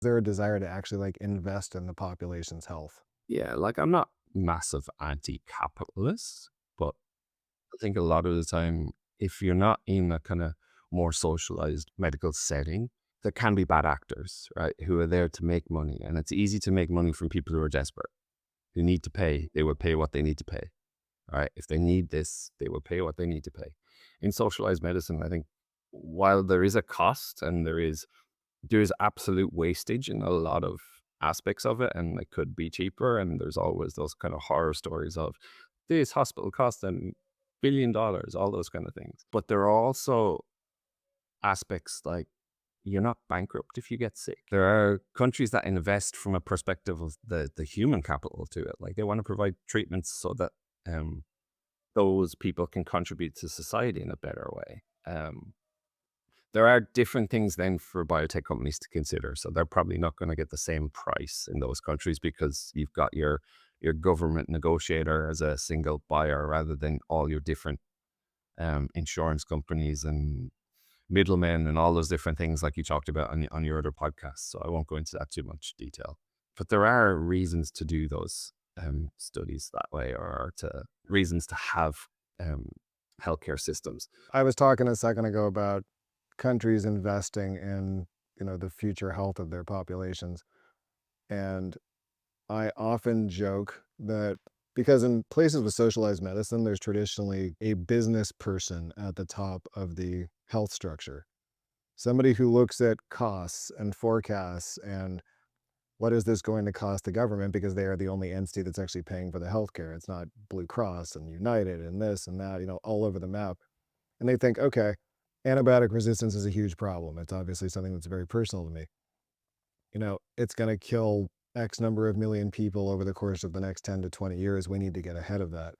there a desire to actually like invest in the population's health? Yeah, like I'm not massive anti-capitalist, but I think a lot of the time, if you're not in a kind of more socialized medical setting, there can be bad actors, right, who are there to make money. And it's easy to make money from people who are desperate, who need to pay. They will pay what they need to pay, right? If they need this, they will pay what they need to pay. In socialized medicine, I think while there is a cost and there's absolute wastage in a lot of aspects of it, and it could be cheaper. And there's always those kind of horror stories of this hospital cost them $1 billion, all those kind of things. But there are also aspects like you're not bankrupt if you get sick. There are countries that invest from a perspective of the human capital to it. Like they want to provide treatments so that um, those people can contribute to society in a better way. There are different things then for biotech companies to consider. So they're probably not going to get the same price in those countries because you've got your government negotiator as a single buyer rather than all your different insurance companies and middlemen and all those different things like you talked about on your other podcasts. So I won't go into that too much detail. But there are reasons to do those studies that way, or to reasons to have um, healthcare systems. I was talking a second ago about countries investing in, the future health of their populations. And I often joke that because in places with socialized medicine, there's traditionally a business person at the top of the health structure. Somebody who looks at costs and forecasts and what is this going to cost the government because they are the only entity that's actually paying for the healthcare. It's not Blue Cross and United and this and that, all over the map. And they think, okay, antibiotic resistance is a huge problem. It's obviously something that's very personal to me. It's going to kill X number of million people over the course of the next 10 to 20 years. We need to get ahead of that.